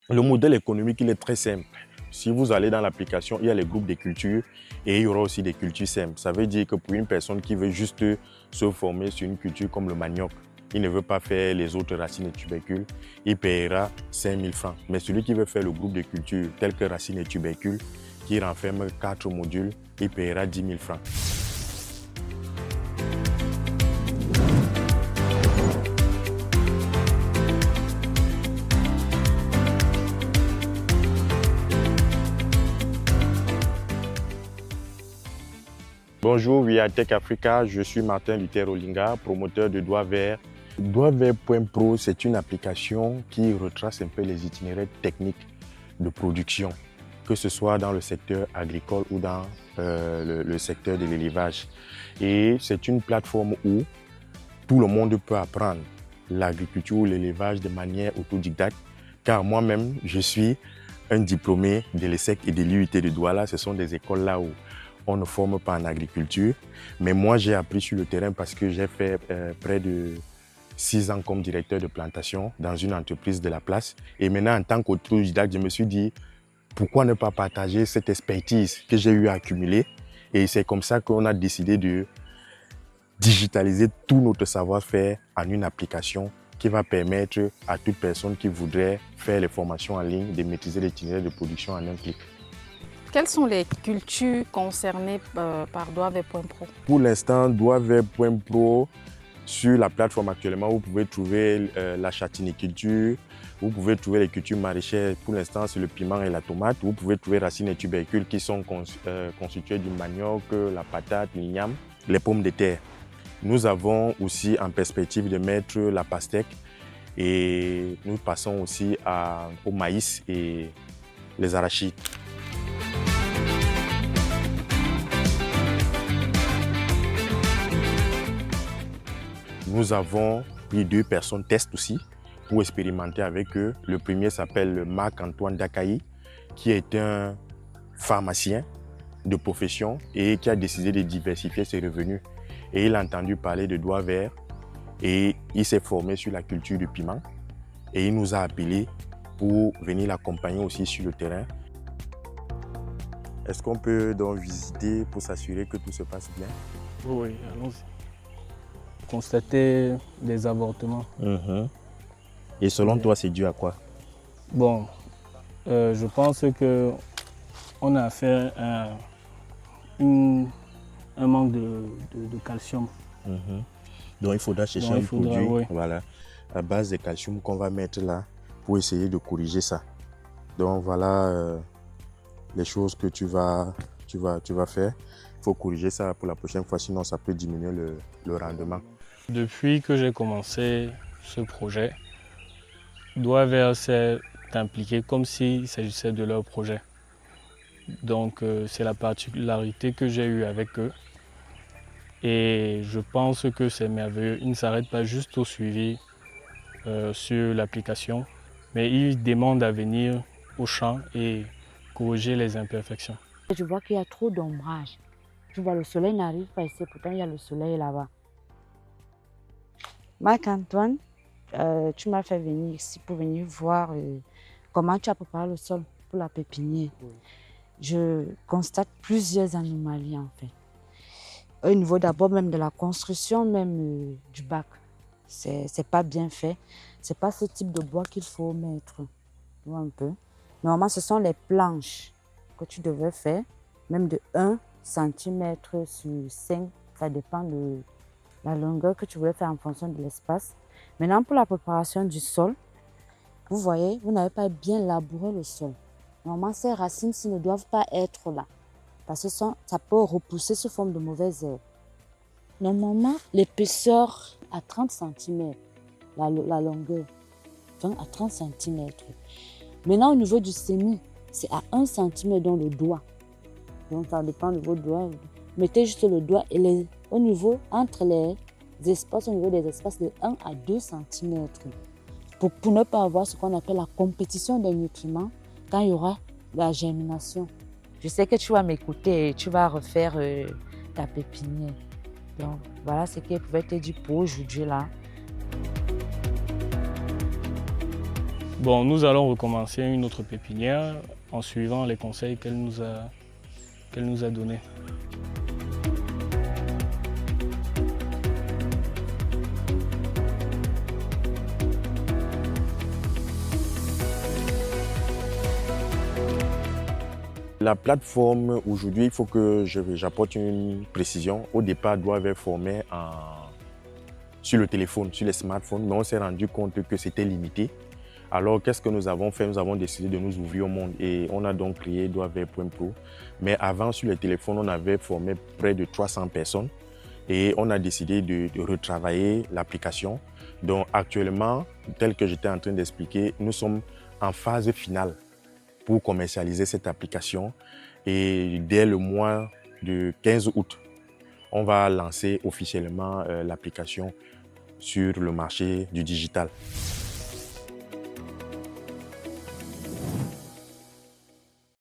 Le modèle économique, il est très simple. Si vous allez dans l'application, il y a les groupes de cultures et il y aura aussi des cultures simples. Ça veut dire que pour une personne qui veut juste se former sur une culture comme le manioc, il ne veut pas faire les autres racines et tubercules, il paiera 5 000 francs. Mais celui qui veut faire le groupe de cultures tel que racines et tubercules, qui renferme 4 modules, il paiera 10 000 francs. Bonjour, via Tech Africa, je suis Martin Luther Olinga, promoteur de Doigt Vert. Doigtvert.pro, c'est une application qui retrace un peu les itinéraires techniques de production, que ce soit dans le secteur agricole ou dans le secteur de l'élevage. Et c'est une plateforme où tout le monde peut apprendre l'agriculture ou l'élevage de manière autodidacte, car moi-même, je suis un diplômé de l'ESSEC et de l'IUT de Douala. Ce sont des écoles là où on ne forme pas en agriculture. Mais moi, j'ai appris sur le terrain parce que j'ai fait près de 6 ans comme directeur de plantation dans une entreprise de la place. Et maintenant, en tant qu'autodidacte, je me suis dit, pourquoi ne pas partager cette expertise que j'ai eu à accumuler? Et c'est comme ça qu'on a décidé de digitaliser tout notre savoir-faire en une application qui va permettre à toute personne qui voudrait faire les formations en ligne de maîtriser l'itinéraire de production en un clic. Quelles sont les cultures concernées par Doigtvert.pro? Pour l'instant, Doigtvert.pro, sur la plateforme actuellement, vous pouvez trouver la châtaigniculture, vous pouvez trouver les cultures maraîchères. Pour l'instant, c'est le piment et la tomate. Vous pouvez trouver racines et tubercules qui sont constitués du manioc, la patate, l'igname, les pommes de terre. Nous avons aussi en perspective de mettre la pastèque et nous passons aussi au maïs et les arachides. Nous avons pris 2 personnes test aussi pour expérimenter avec eux. Le premier s'appelle Marc-Antoine Dakaï, qui est un pharmacien de profession et qui a décidé de diversifier ses revenus. Et il a entendu parler de Doigt Vert et il s'est formé sur la culture du piment. Et il nous a appelés pour venir l'accompagner aussi sur le terrain. Est-ce qu'on peut donc visiter pour s'assurer que tout se passe bien? Oui, allons-y. Constater des avortements. Et selon toi, c'est dû à quoi? Bon, je pense qu'on a affaire à un manque de calcium. Donc il faudra chercher un produit voilà, à base de calcium qu'on va mettre là pour essayer de corriger ça. Donc voilà les choses que tu vas faire. Il faut corriger ça pour la prochaine fois, sinon ça peut diminuer le rendement. Depuis que j'ai commencé ce projet, Doigt Vert s'est impliqué comme s'il s'agissait de leur projet. Donc c'est la particularité que j'ai eue avec eux. Et je pense que c'est merveilleux. Ils ne s'arrêtent pas juste au suivi sur l'application, mais ils demandent à venir au champ et corriger les imperfections. Je vois qu'il y a trop d'ombrage. Tu vois, le soleil n'arrive pas ici, pourtant il y a le soleil là-bas. Marc-Antoine, tu m'as fait venir ici pour venir voir comment tu as préparé le sol pour la pépinière. Je constate plusieurs anomalies en fait. Au niveau d'abord même de la construction, même du bac, c'est pas bien fait. C'est pas ce type de bois qu'il faut mettre. Tu vois un peu. Normalement, ce sont les planches que tu devais faire, même de 1 cm sur 5, ça dépend de la longueur que tu voulais faire en fonction de l'espace. Maintenant, pour la préparation du sol, vous voyez, vous n'avez pas bien labouré le sol. Normalement, ces racines-ci ne doivent pas être là, parce que ça peut repousser sous forme de mauvaises herbes. Normalement, l'épaisseur à 30 cm, la longueur, 20 à 30 cm. Maintenant, au niveau du semis, c'est à 1 cm dans le doigt. Donc, ça dépend de votre doigt. Mettez juste le doigt et au niveau, entre les espaces, au niveau des espaces de 1 à 2 cm. Pour ne pas avoir ce qu'on appelle la compétition des nutriments quand il y aura la germination. Je sais que tu vas m'écouter et tu vas refaire ta pépinière. Donc, voilà ce que je pouvais te dire pour aujourd'hui là. Bon, nous allons recommencer une autre pépinière en suivant les conseils qu'elle nous a donnés. La plateforme, aujourd'hui, il faut que j'apporte une précision. Au départ, doivent être formés sur le téléphone, sur les smartphones, mais on s'est rendu compte que c'était limité. Alors, qu'est-ce que nous avons fait? Nous avons décidé de nous ouvrir au monde et on a donc créé doivert.pro. Mais avant, sur les téléphones, on avait formé près de 300 personnes et on a décidé de retravailler l'application. Donc, actuellement, tel que j'étais en train d'expliquer, nous sommes en phase finale pour commercialiser cette application et dès le mois de 15 août, on va lancer officiellement l'application sur le marché du digital.